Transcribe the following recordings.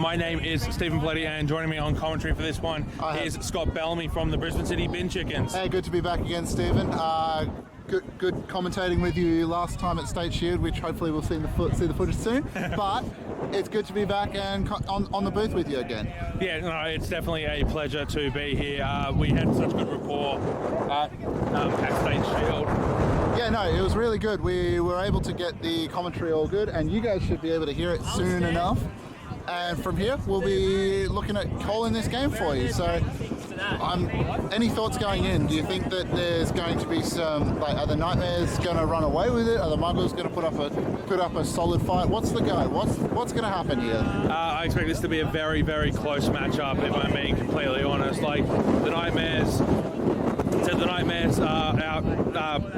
My name is Stephen Pletty, and joining me on commentary for this one is Scott Bellamy from the Brisbane City Bin Chickens. Hey, good to be back again, Stephen. Good commentating with you last time at State Shield, which hopefully we'll see the footage soon. But it's good to be back and on the booth with you again. Yeah, no, it's definitely a pleasure to be here. We had such good rapport at State Shield. Yeah, no, it was really good. We were able to get the commentary all good, and you guys should be able to hear it soon enough. And from here, we'll be looking at calling this game for you. So, any thoughts going in? Do you think that there's going to be some, are the Nightmares going to run away with it? Are the Muggles going to put up a solid fight? What's the go? What's going to happen here? I expect this to be a very, very close matchup, if I'm being completely honest. The Nightmares are out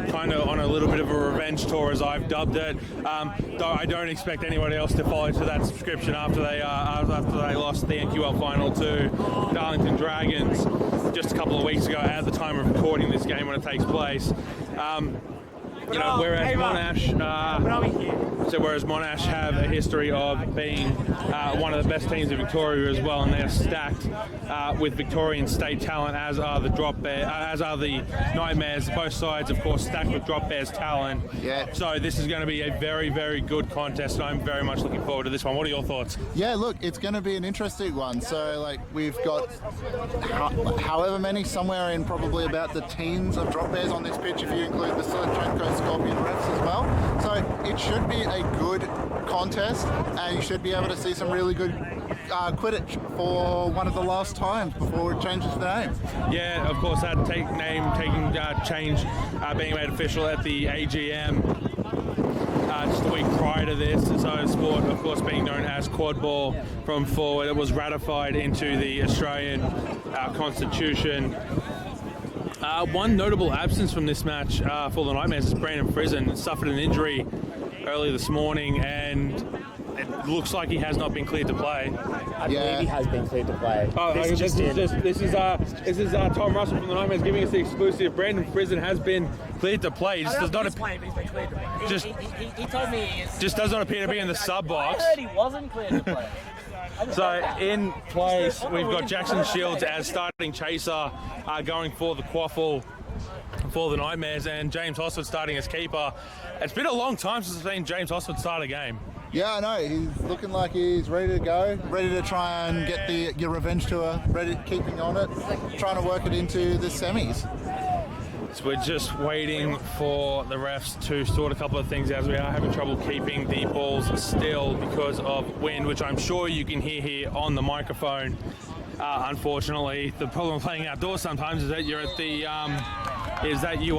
kind of on a little bit of a revenge tour, as I've dubbed it. Though I don't expect anybody else to follow to that subscription after they lost the QUAFL final to Darlington Dragons just a couple of weeks ago at the time of recording this game when it takes place. Whereas Monash have a history of being one of the best teams in Victoria as well, and they're stacked with Victorian state talent, as are the Nightmares. Both sides, of course, stacked with Drop Bears talent. Yeah. So this is going to be a very, very good contest, and I'm very much looking forward to this one. What are your thoughts? Yeah, look, it's going to be an interesting one. So, we've got however many, somewhere in probably about the teens of Drop Bears on this pitch, if you include the Silicon Scorpion refs as well. So it should be a good contest, and you should be able to see some really good Quidditch for one of the last times before it changes the name. Yeah, of course, that change being made official at the AGM just a week prior to this. So sport, of course, being known as Quadball from forward, it was ratified into the Australian Constitution. One notable absence from this match for the Nightmares is Brandon Frizen. Suffered an injury early this morning, and it looks like he has not been cleared to play. I believe he has been cleared to play. This is Tom Russell from the Nightmares giving us the exclusive. Brandon Frizen has been cleared to play. He just does not playing, but he's been cleared to play. He told me he is. Just does not appear to be in the sub box. I heard he wasn't cleared to play. So in place, we've got Jackson Shields as starting chaser, going for the QUAFL for the Nightmares, and James Hosford starting as keeper. It's been a long time since I've seen James Hosford start a game. Yeah, I know. He's looking like he's ready to go, ready to try and get your revenge tour, keeping on it, trying to work it into the semis. So we're just waiting for the refs to sort a couple of things out, as we are having trouble keeping the balls still because of wind, which I'm sure you can hear here on the microphone. Unfortunately, the problem with playing outdoors sometimes is that you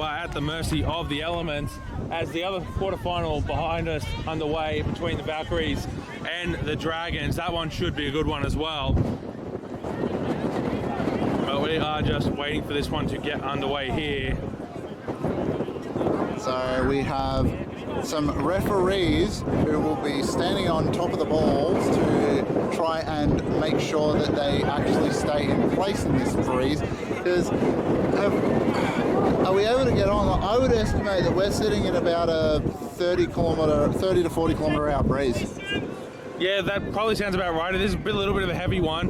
are at the mercy of the elements. As the other quarterfinal behind us underway between the Valkyries and the Dragons, that one should be a good one as well. But we are just waiting for this one to get underway here. So we have some referees who will be standing on top of the balls to try and make sure that they actually stay in place in this breeze. Because are we able to get on? I would estimate that we're sitting at about a 30 to 40 kilometre hour breeze. Yeah, that probably sounds about right. It is a little bit of a heavy one,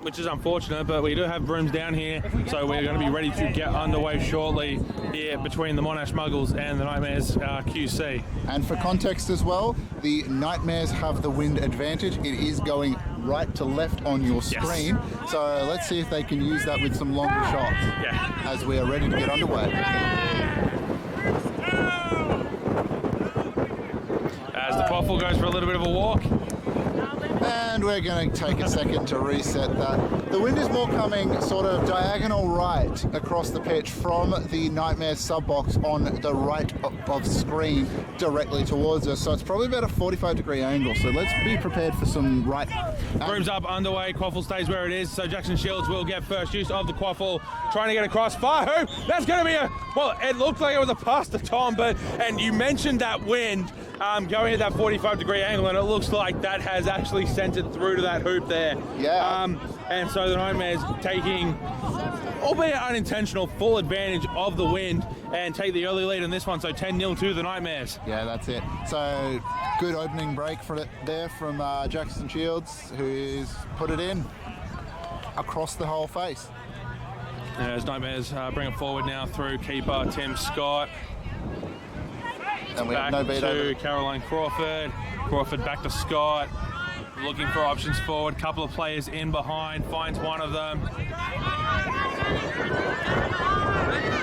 which is unfortunate, but we do have brooms down here, so we're going to be ready to get underway shortly here between the Monash Muggles and the Nightmares QC. And for context as well, the Nightmares have the wind advantage. It is going right to left on your screen, yes. So let's see if they can use that with some longer shots as we are ready to get underway. As the QUAFL goes for a little bit of a walk. And we're going to take a second to reset that. The wind is more coming sort of diagonal right across the pitch from the Nightmare sub box on the right of screen directly towards us. So it's probably about a 45-degree angle. So let's be prepared for some right. Brooms up underway. QUAFL stays where it is. So Jackson Shields will get first use of the QUAFL, trying to get across. Fire hoop. That's going to be a Well, it looked like it was a pass to Tom, and you mentioned that wind going at that 45-degree angle, and it looks like that has actually sent it through to that hoop there. Yeah. And so the Nightmares taking, albeit unintentional, full advantage of the wind and take the early lead in this one. So 10-0 to the Nightmares. Yeah, that's it. So good opening break for it there from Jackson Shields, who's put it in across the whole face. As Nightmares bring it forward now through keeper Tim Scott. And we Back have no beat to over. Caroline Crawford. Crawford back to Scott. Looking for options forward. Couple of players in behind. Finds one of them.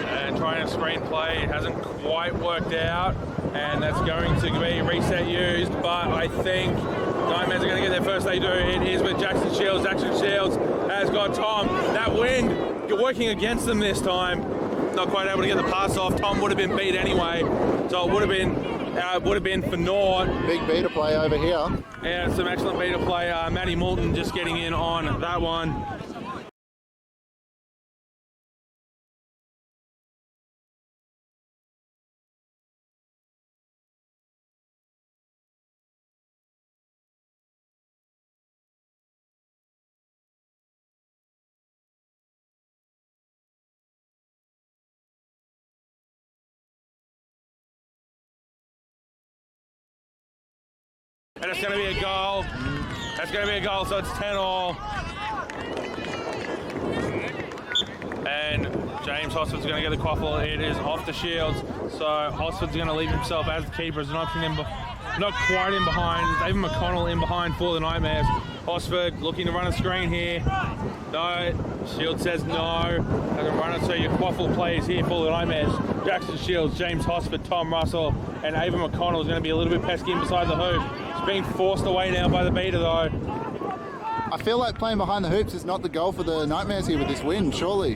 And trying a screen play. It hasn't quite worked out. And that's going to be reset used. But I think Nightmares are going to get their first. They do. It is with Jackson Shields. Jackson Shields has got Tom. That wind working against them this time. Not quite able to get the pass off. Tom would have been beat anyway. So it would have been for naught. Big beta play over here. Yeah, some excellent beta play. Maddie Moulton just getting in on that one. And it's going to be a goal. That's going to be a goal, so it's 10-all. And James Hosford's going to get the QUAFL. It is off the Shields. So Hosford's going to leave himself as the keeper as an option not quite in behind. David McConnell in behind for the Nightmares. Hosford looking to run a screen here. No, Shields says no. Doesn't run it, so your QUAFL plays here for the Nightmares. Jackson Shields, James Hosford, Tom Russell, and Ava McConnell is going to be a little bit pesky inside the hoop. It's being forced away now by the beater though. I feel like playing behind the hoops is not the goal for the Nightmares here with this win, surely.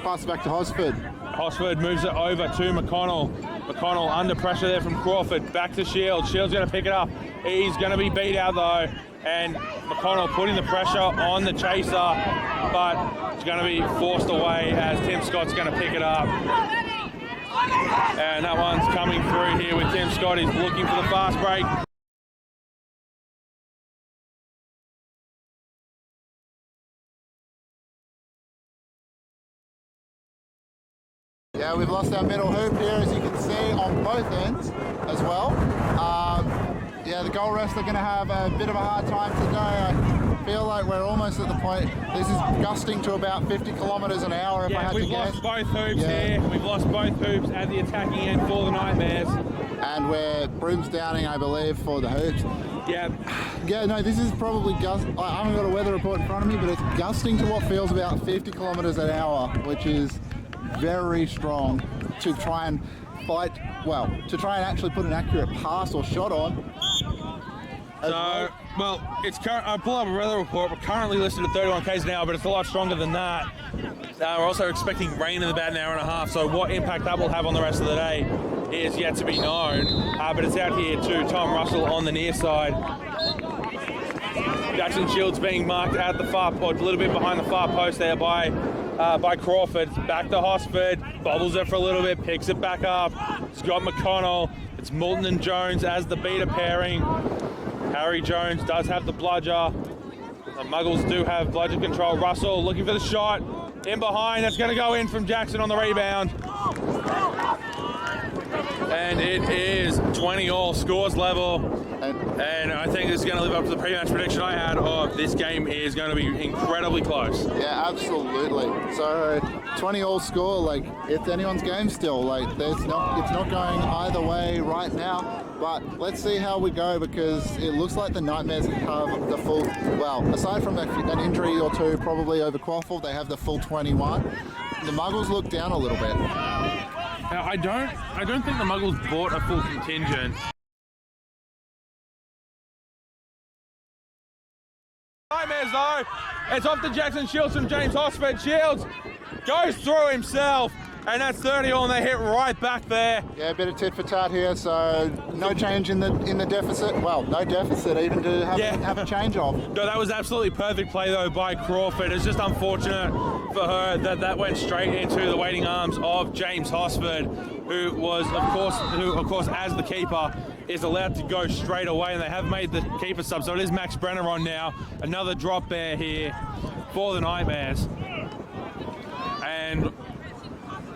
Pass it back to Hosford. Hosford moves it over to McConnell. McConnell under pressure there from Crawford. Back to Shields. Shields going to pick it up. He's going to be beat out though. And McConnell putting the pressure on the chaser, but it's going to be forced away as Tim Scott's going to pick it up. And that one's coming through here with Tim Scott. He's looking for the fast break. Yeah, we've lost our middle hoop here, as you can see, on both ends as well. Yeah, the goal refs are going to have a bit of a hard time today. I feel like we're almost at the point. This is gusting to about 50 kilometres an hour if I had to guess. We've lost both hoops here. We've lost both hoops at the attacking end for the Nightmares. And we're brooms downing, I believe, for the hoops. Yeah. Yeah, no, this is probably I haven't got a weather report in front of me, but it's gusting to what feels about 50 kilometres an hour, which is very strong to try and fight, well, to try and actually put an accurate pass or shot on. So, well, it's current. I pull up a weather report. We're currently listed at 31 k's an hour, but it's a lot stronger than that. We're also expecting rain in about an hour and a half. So, what impact that will have on the rest of the day is yet to be known. But it's out here to Tom Russell on the near side. Jackson Shields being marked at the far post, a little bit behind the far post there by Crawford. It's back to Hosford, bobbles it for a little bit, picks it back up. Scott McConnell. It's Moulton and Jones as the beater pairing. Harry Jones does have the bludger. The Muggles do have bludger control. Russell looking for the shot. In behind, that's going to go in from Jackson on the rebound. And it is 20-all, scores level. And I think this is going to live up to the pre-match prediction I had of this game is going to be incredibly close. Yeah, absolutely. So 20-all score, like it's anyone's game still. Like it's not going either way right now. But let's see how we go, because it looks like the Nightmares have the full, well, aside from an injury or two probably over QUAFL, they have the full 21. The Muggles look down a little bit. Now, I don't think the Muggles bought a full contingent. Nightmares though, it's off to Jackson Shields from James Hosford. Shields goes through himself, And that's 30 all, and they hit right back there. Yeah, a bit of tit for tat here, so no change in the deficit. Well, no deficit even to have a change off. No, that was absolutely perfect play though by Crawford. It's just unfortunate for her that went straight into the waiting arms of James Hosford, who of course, as the keeper, is allowed to go straight away, and they have made the keeper sub. So it is Max Brenner on now. Another drop there here for the Nightmares. And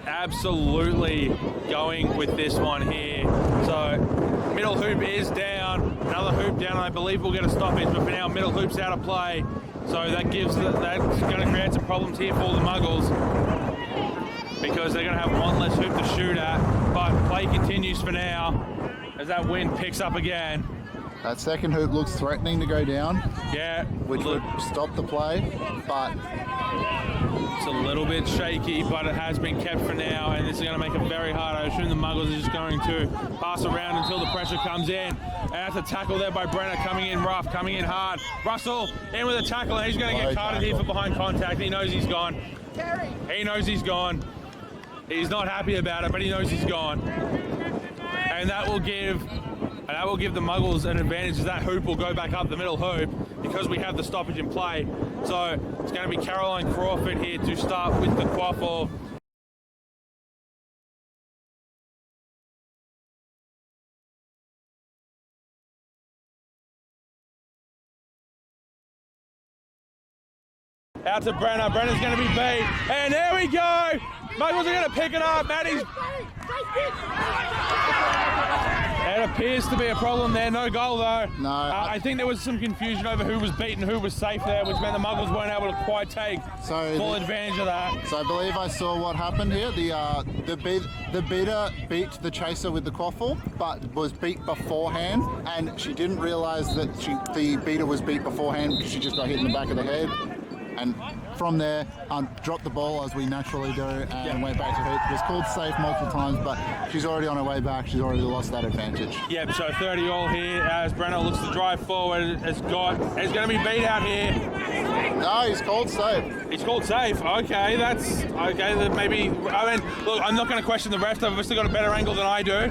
absolutely going with this one here. So middle hoop is down, another hoop down. I believe we'll get a stoppage, but for now middle hoop's out of play. So that's going to create some problems here for the Muggles, because they're going to have one less hoop to shoot at. But play continues for now as that wind picks up again. That second hoop looks threatening to go down. Yeah, which would stop the play, but it's a little bit shaky, but it has been kept for now, and this is going to make it very hard. I assume the Muggles are just going to pass around until the pressure comes in. And that's a tackle there by Brenner, coming in rough, coming in hard. Russell in with a tackle, and he's going to get carded here for behind contact. He knows he's gone. He knows he's gone. He's not happy about it, but he knows he's gone. And that will give the Muggles an advantage, as that hoop will go back up the middle hoop because we have the stoppage in play. So it's going to be Caroline Crawford here to start with the QUAFL. Out to Brenner. Brenner's going to be beat. And there we go. Muggles are going to pick it up. Maddie's... It appears to be a problem there. No goal though. No. I think there was some confusion over who was beaten, who was safe there, which meant the Muggles weren't able to quite take full advantage of that. So I believe I saw what happened here. The beater beat the chaser with the QUAFL, but was beat beforehand, and she didn't realise that the beater was beat beforehand because she just got hit in the back of the head. And from there, dropped the ball as we naturally do, and went back to hoop. It was called safe multiple times, but she's already on her way back. She's already lost that advantage. Yep, so 30 all here as Brenner looks to drive forward. He's going to be beat out here. No, he's called safe. He's called safe. Okay, that's okay. Then maybe. I mean, look, I'm not going to question the ref. They've obviously got a better angle than I do.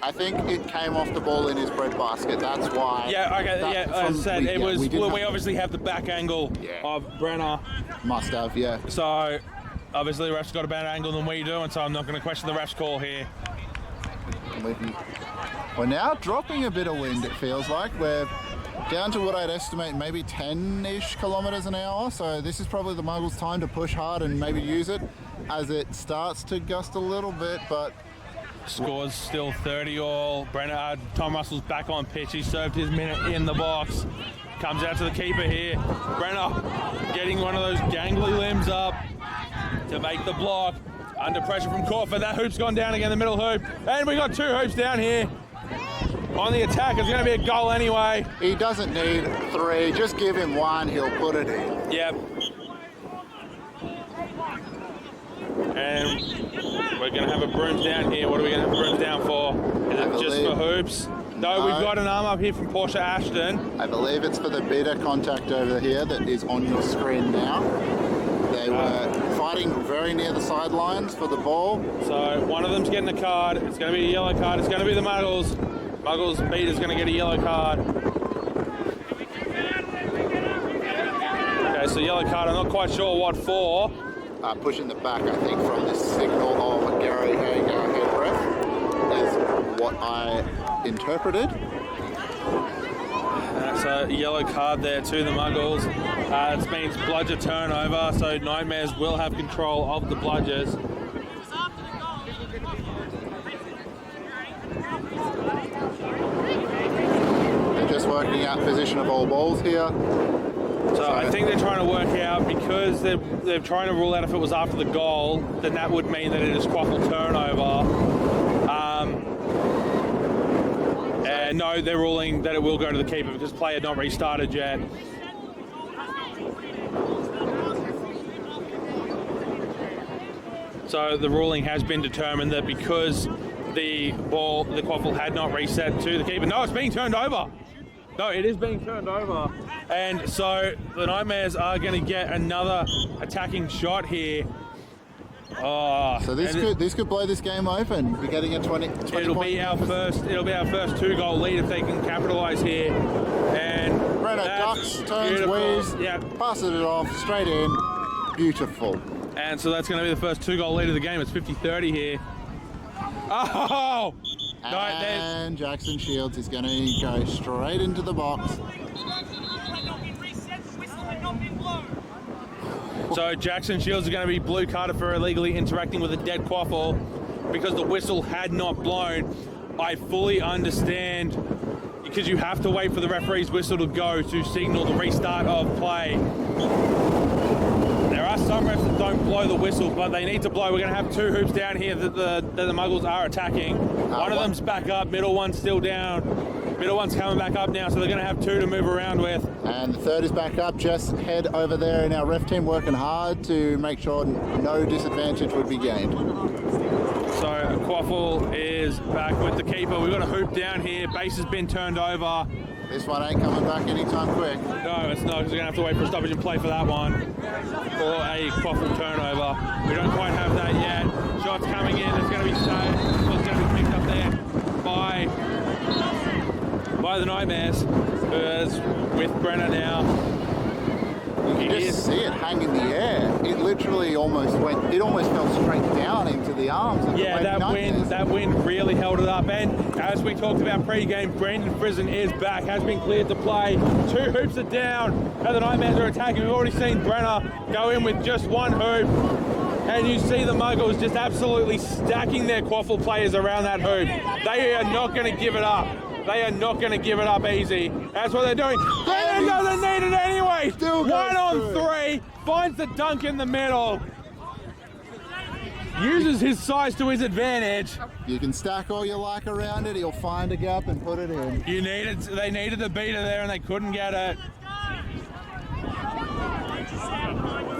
I think it came off the ball in his breadbasket. That's why. Yeah. Okay. As I said, it was. We obviously have the back angle of Brenner. Must have. Yeah. So obviously the ref's got a better angle than we do, and so I'm not going to question the ref's call here. We're now dropping a bit of wind. It feels like we're down to what I'd estimate maybe 10-ish kilometres an hour. So this is probably the Muggles' time to push hard and maybe use it as it starts to gust a little bit, but. Scores still 30 all. Brenner, Tom Russell's back on pitch. He served his minute in the box. Comes out to the keeper here. Brenner getting one of those gangly limbs up to make the block. Under pressure from Crawford. That hoop's gone down again, the middle hoop. And we got two hoops down here. On the attack, it's going to be a goal anyway. He doesn't need three. Just give him one, he'll put it in. Yep. And we're going to have a brooms down here. What are we going to have brooms down for? Is it just for hoops? No, we've got an arm up here from Portia Ashton. I believe it's for the beater contact over here that is on your screen now. They were fighting very near the sidelines for the ball. So one of them's getting a card. It's going to be a yellow card. It's going to be the Muggles. Muggles beater's going to get a yellow card. Okay, so yellow card. I'm not quite sure what for. Pushing the back, I think, from the signal of Gary Hager head ref is what I interpreted. That's a yellow card there to the Muggles. It means bludger turnover, so Nightmares will have control of the bludgers. They're just working out position of all balls here. So I think they're trying to work out, because they're trying to rule out if it was after the goal, then that would mean that it is QUAFL turnover. And no, they're ruling that it will go to the keeper because play had not restarted yet. So the ruling has been determined that because the QUAFL had not reset to the keeper. No, it's being turned over. No, it is being turned over. And so the Nightmares are going to get another attacking shot here Oh, So this could blow this game open. We're getting a 20 it'll be our first 2-goal lead if they can capitalise here. And Brenner ducks, turns, weaves, passes it off, straight in. Beautiful. And so that's going to be the first 2-goal lead of the game. It's 50-30 here. Oh! No, and Jackson Shields is going to go straight into the box. So Jackson Shields is going to be blue carded for illegally interacting with a dead QUAFL because the whistle had not blown. I fully understand because you have to wait for the referee's whistle to go to signal the restart of play. There are some refs that don't blow the whistle, but they need to blow. We're going to have 2 hoops down here that the Muggles are attacking. One of them's back up, middle one's still down. Middle one's coming back up now, so they're going to have 2 to move around with. And the third is back up. Just head over there, and our ref team working hard to make sure no disadvantage would be gained. So QUAFL is back with the keeper. We've got a hoop down here. Base has been turned over. This one ain't coming back anytime quick. No, it's not, because we're going to have to wait for a stoppage and play for that one. For a QUAFL turnover. We don't quite have that yet. Shots coming in. It's going to be saved. It's going to be picked up there by the Nightmares. Who's with Brenner now. You can just see it hang in the air. It literally almost fell straight down into the arms. Yeah, that wind really held it up. And as we talked about pre-game, Brandon Frizen is back, has been cleared to play. 2 hoops are down, and the Nightmares are attacking. We've already seen Brenner go in with just 1 hoop. And you see the Muggles just absolutely stacking their QUAFL players around that hoop. They are not going to give it up. They are not going to give it up easy. That's what they're doing. Brennan doesn't need it anyway. 1 on 3. Finds the dunk in the middle. Uses his size to his advantage. You can stack all you like around it. He'll find a gap and put it in. They needed the beater there and they couldn't get it.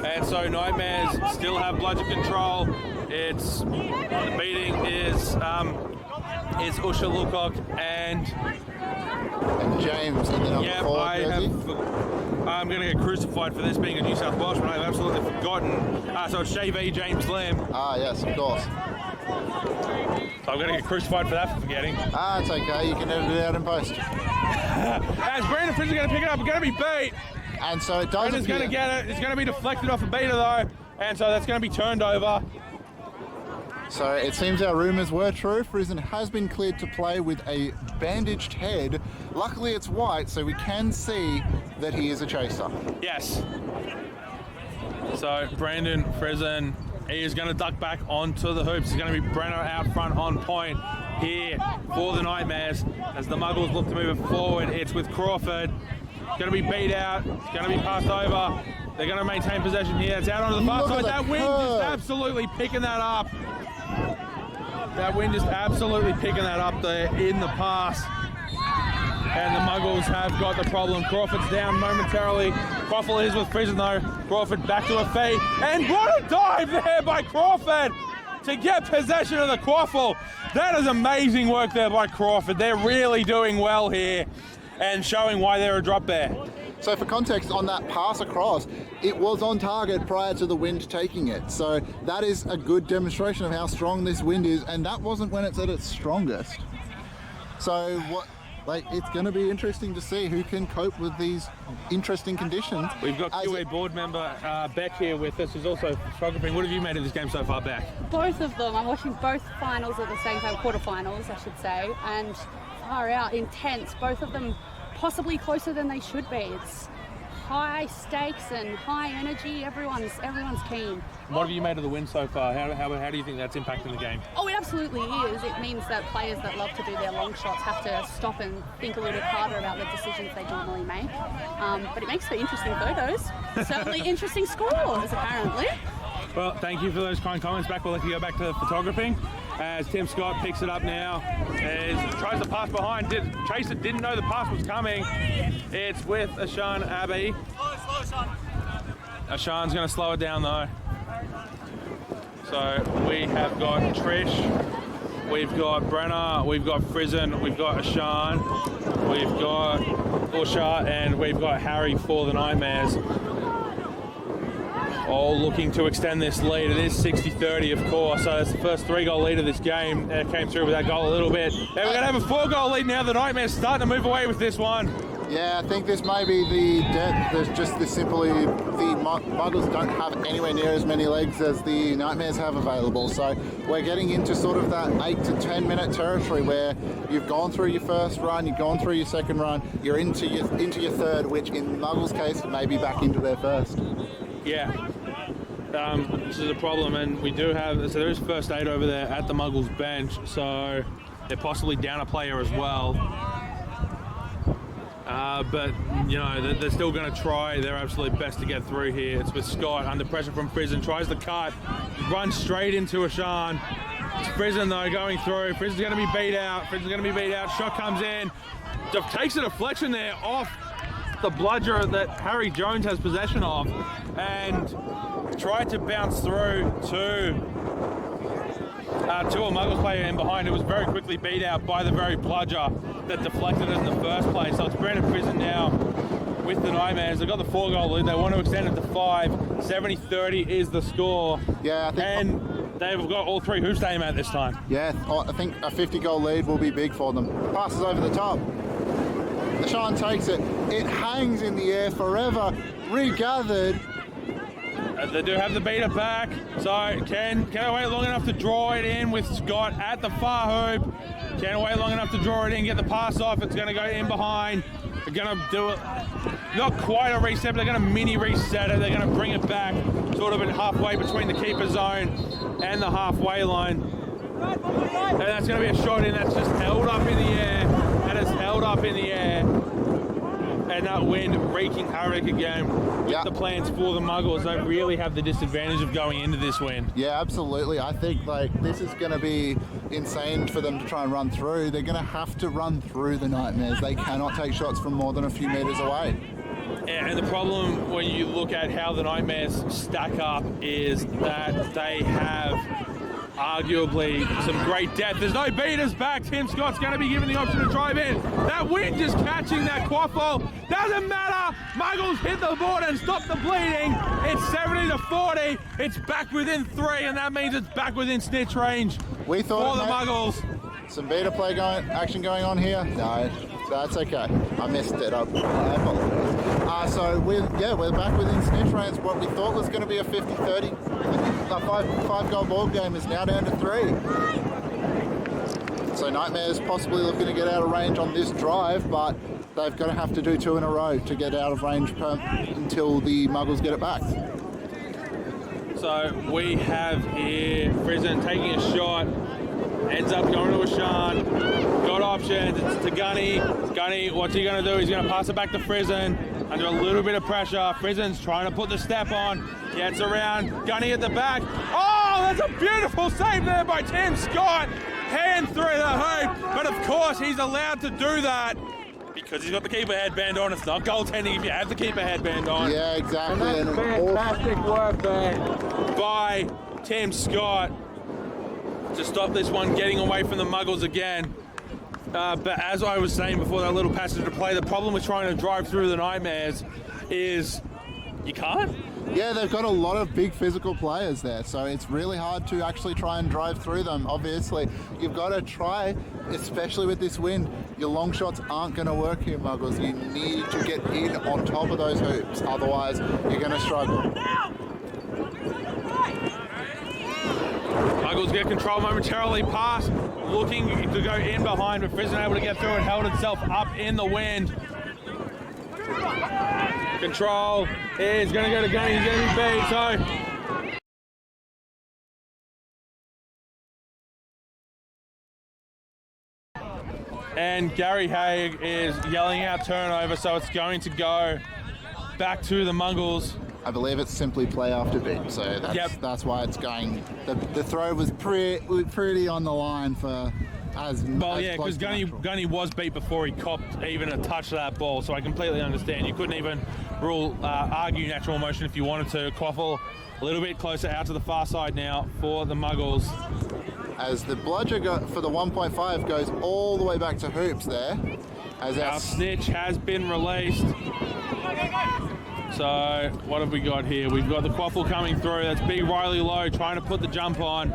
And so Nightmares still have bludgeon control. The beating is Usha Lukoc and James. And then I'm going to get crucified for this being a New South Welshman. I've absolutely forgotten. So it's JV James Lamb. Yes, of course. So I'm going to get crucified for that for forgetting. It's okay. You can edit it out in post. As Brandon Friz is going to pick it up, it's going to be beat. And so it does. Brandon's going to get it. It's going to be deflected off a beater though, and so that's going to be turned over. So it seems our rumours were true. Frizen has been cleared to play with a bandaged head. Luckily it's white, so we can see that he is a chaser. Yes. So Brandon Frizen, he is going to duck back onto the hoops. He's going to be Brenner out front on point here for the Nightmares. As the Muggles look to move it forward, it's with Crawford. It's going to be beat out. It's going to be passed over. They're going to maintain possession here. It's out onto the far side. That wind just absolutely picking that up. That wind just absolutely picking that up there in the pass. And the Muggles have got the problem. Crawford's down momentarily. QUAFL is with Frizen though. Crawford back to a feet. And what a dive there by Crawford to get possession of the QUAFL. That is amazing work there by Crawford. They're really doing well here and showing why they're a drop bear. So for context on that pass across, it was on target prior to the wind taking it. So that is a good demonstration of how strong this wind is, and that wasn't when it's at its strongest. So it's going to be interesting to see who can cope with these interesting conditions. We've got QA board member Beck here with us, who's also photographing. What have you made of this game so far, Beck? Both of them. I'm watching both finals at the same time, quarterfinals, I should say, and far out, intense. Both of them possibly closer than they should be. It's high stakes and high energy. Everyone's keen. What have you made of the win so far? How do you think that's impacting the game? Oh, it absolutely is. It means that players that love to do their long shots have to stop and think a little bit harder about the decisions they normally make. But it makes for interesting photos. Certainly interesting scores, apparently. Well, thank you for those kind comments. Back, we'll let you go back to photographing. As Tim Scott picks it up now, tries to pass behind. Chaser didn't know the pass was coming. It's with Ashan Abbey. Ashan's going to slow it down though. So we have got Trish, we've got Brenner, we've got Frizen, we've got Ashan, we've got Usha, and we've got Harry for the Nightmares. all looking to extend this lead. It is 60-30, of course, so it's the first 3-goal lead of this game. Came through with that goal a little bit. And we're going to have a 4-goal lead now. The Nightmares starting to move away with this one. Yeah, I think this may be the depth. There's just this simply, the Muggles don't have anywhere near as many legs as the Nightmares have available. So we're getting into sort of that 8 to 10 minute territory where you've gone through your first run, you've gone through your second run, you're into your third, which in Muggles' case may be back into their first. Yeah. This is a problem, and we do have, so there is first aid over there at the Muggles bench, so they're possibly down a player as well. But, you know, they're still going to try their absolute best to get through here. It's with Scott under pressure from Prison, tries the cut, runs straight into Ashan. It's Prison, though, going through. Prison's going to be beat out. Shot comes in. Takes a deflection there off the bludger that Harry Jones has possession of and tried to bounce through to a Muggles player in behind. It was very quickly beat out by the very bludger that deflected it in the first place. So it's Brandon Prison now with the Nightmares. They've got the 4-goal lead. They want to extend it to 5. 70-30 is the score. Yeah, I think. And they've got all 3 hoops to aim at this time. Yeah, I think a 50-goal lead will be big for them. Passes over the top. Sean takes it. It hangs in the air forever. Regathered. They do have the beater back, so can they wait long enough to draw it in with Scott at the far hoop? Can wait long enough to draw it in, get the pass off. It's going to go in behind. They're going to do it, not quite a reset, but they're going to mini reset it. They're going to bring it back sort of at halfway between the keeper zone and the halfway line. And that's going to be a shot in. That's just held up in the air. And it's held up in the air. And that wind wreaking havoc again with the plans for the Muggles. They really have the disadvantage of going into this wind. Yeah, absolutely. I think this is going to be insane for them to try and run through. They're going to have to run through the Nightmares. They cannot take shots from more than a few meters away. And the problem when you look at how the Nightmares stack up is that they have arguably some great depth. There's no beaters back. Tim Scott's going to be given the option to drive in. That wind just catching that QUAFL. Doesn't matter. Muggles hit the board and stop the bleeding. It's 70-40. It's back within 3, and that means it's back within snitch range we thought for the Muggles. Some beater play action going on here. No, that's okay. I messed it up. I apologize. So we're back within snitch range. What we thought was going to be a 50-30, a 5-goal ball game is now down to 3. So Nightmares possibly looking to get out of range on this drive, but they're going to have to do 2 in a row to get out of range until the Muggles get it back. So we have here Prison taking a shot. Ends up going to Ashan. Got options. It's to Gunny. Gunny, what's he going to do? He's going to pass it back to Prison under a little bit of pressure. Prison's trying to put the step on. Gets around. Gunny at the back. Oh, that's a beautiful save there by Tim Scott. Hand through the hoop. But of course, he's allowed to do that because he's got the keeper headband on. It's not goaltending if you have the keeper headband on. Yeah, exactly. And that's fantastic work there by Tim Scott to stop this one getting away from the Muggles again. But as I was saying before that little passage to play, the problem with trying to drive through the Nightmares is you can't. Yeah, they've got a lot of big physical players there, so it's really hard to actually try and drive through them. Obviously, you've got to try, especially with this wind. Your long shots aren't going to work here, Muggles. You need to get in on top of those hoops, otherwise you're going to struggle. Muggles get control momentarily, pass, looking to go in behind, but Prison able to get through and held itself up in the wind. Control is going to go to Gunny, he's going to be beat, so and Gary Haig is yelling out turnover, so it's going to go back to the Muggles. I believe it's simply play after beat, so that's why it's going. The throw was pretty on the line for as well, yeah, because Gunny was beat before he copped even a touch of that ball, so I completely understand. You couldn't even argue natural motion if you wanted to. QUAFL a little bit closer out to the far side now for the Muggles. As the bludger for the 1.5 goes all the way back to hoops there. As our snitch has been released. So what have we got here? We've got the QUAFL coming through. That's big Riley Lowe trying to put the jump on.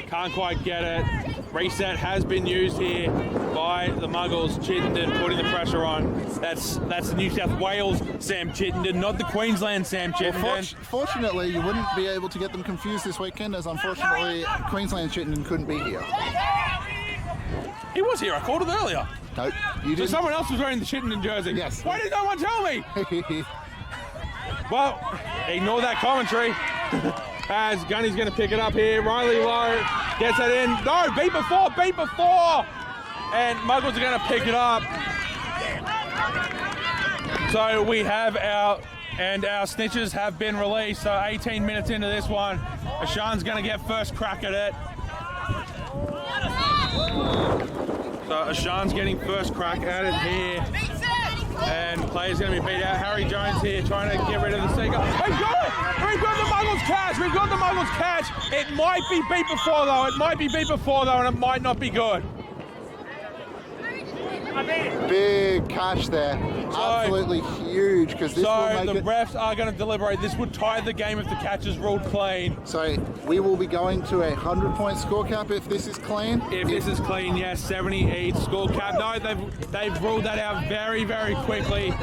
Can't quite get it. Reset has been used here by the Muggles. Chittenden putting the pressure on. That's the New South Wales Sam Chittenden, not the Queensland Sam Chittenden. Well, fortunately, you wouldn't be able to get them confused this weekend, as unfortunately Queensland Chittenden couldn't be here. He was here. I called it earlier. No, you didn't. So someone else was wearing the Chittenden jersey. Yes. Why did no one tell me? Well, ignore that commentary. As Gunny's going to pick it up here. Riley Lowe gets it in. No, beat before. And Muggles are going to pick it up. So we have our snitches have been released. So 18 minutes into this one, Ashan's going to get first crack at it. So Ashan's getting first crack at it here. And player's going to be beat out. Harry Jones here trying to get rid of the seeker. We've got it! We've got the Muggles catch! It might be beat before though, and it might not be good. Big catch there. Absolutely huge, because this will make the it... refs are going to deliberate. This would tie the game if the catch is ruled clean. So we will be going to a 100-point score cap if this is clean? If this is clean, yes, 78 score cap. No, they've ruled that out very, very quickly.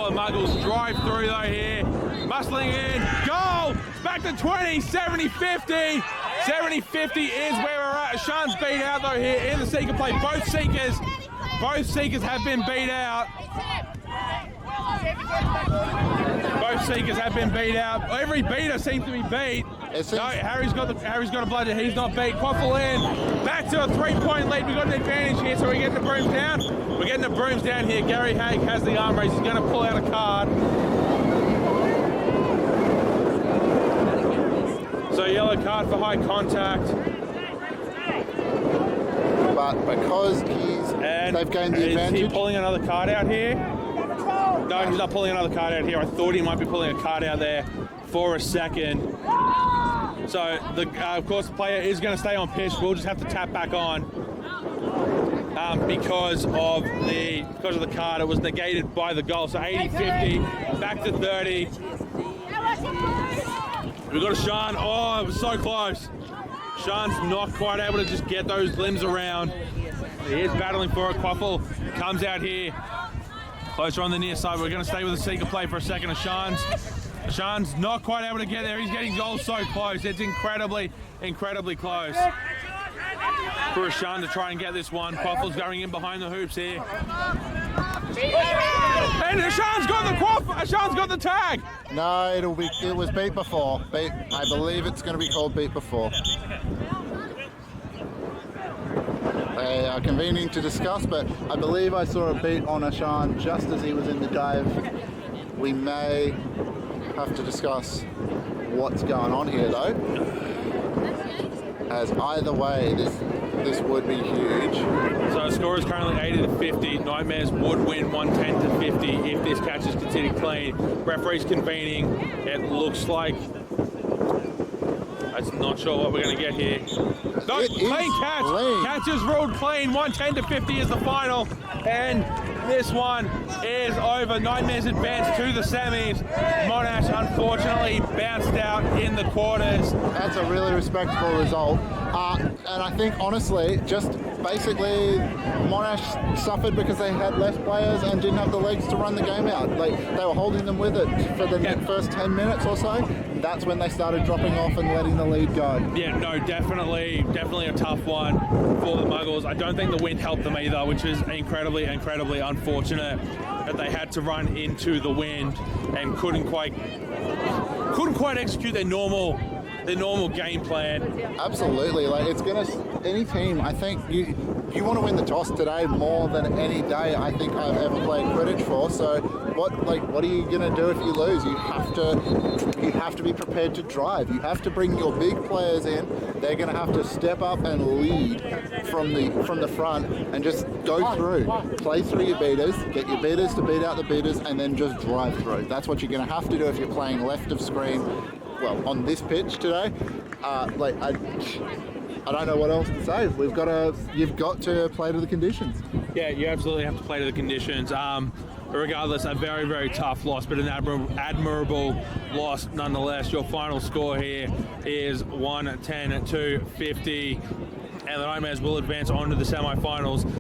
Muggles drive through though here, muscling in, goal, back to 20, 70-50. 70-50 is where we're at. Ashan's beat out though here in the seeker play. Both seekers have been beat out. Every beater seems to be beat. No, Harry's got a bludger. He's not beat. QUAFL in. Back to a 3-point lead. We've got an advantage here, so we're getting the brooms down. Here. Gary Haig has the arm race. He's going to pull out a card. So yellow card for high contact. But because they've gained the advantage. Is he pulling another card out here? No, he's not pulling another card out here. I thought he might be pulling a card out there for a second. So, of course, the player is going to stay on pitch. We'll just have to tap back on because of the card. It was negated by the goal. So 80-50, back to 30. We've got Ashan. Oh, it was so close. Ashan's not quite able to just get those limbs around. He is battling for it. QUAFL comes out here. Closer on the near side. We're going to stay with the seeker play for a second. Ashan's not quite able to get there. He's getting goals so close. It's incredibly close for Ashan to try and get this one. QUAFL's going in behind the hoops here. And Ashan's got the tag. No, it was beat before. I believe it's going to be called beat before. They are convening to discuss, but I believe I saw a beat on Ashan just as he was in the dive. We may have to discuss what's going on here though, as either way this would be huge. So the score is currently 80-50. Nightmares would win 110-50 if this catch is considered clean. Referee's convening. It looks like I'm not sure what we're going to get here. No, clean catch. Catch is ruled clean. 110-50 is the final. And this one is over. Nightmares advance to the semis. Monash unfortunately bounced out in the quarters. That's a really respectable result. And I think honestly, just basically Monash suffered because they had less players and didn't have the legs to run the game out. Like they were holding them with it for the first 10 minutes or so. That's when they started dropping off and letting the lead go. Yeah, no, definitely a tough one for the Muggles. I don't think the wind helped them either, which is incredibly unfortunate that they had to run into the wind and couldn't quite execute their normal game plan. Absolutely, like it's gonna any team. I think you want to win the toss today more than any day I think I've ever played Quidditch for. So what are you gonna do if you lose? You have to be prepared to drive. You have to bring your big players in. They're gonna have to step up and lead from the front and just go through. Play through your beaters, get your beaters to beat out the beaters, and then just drive through. That's what you're gonna have to do if you're playing left of screen. Well, on this pitch today, I don't know what else to say. You've got to play to the conditions. Yeah, you absolutely have to play to the conditions. Regardless, a very, very tough loss, but an admirable loss nonetheless. Your final score here is 110-50, and the Nightmares will advance on to the semi-finals.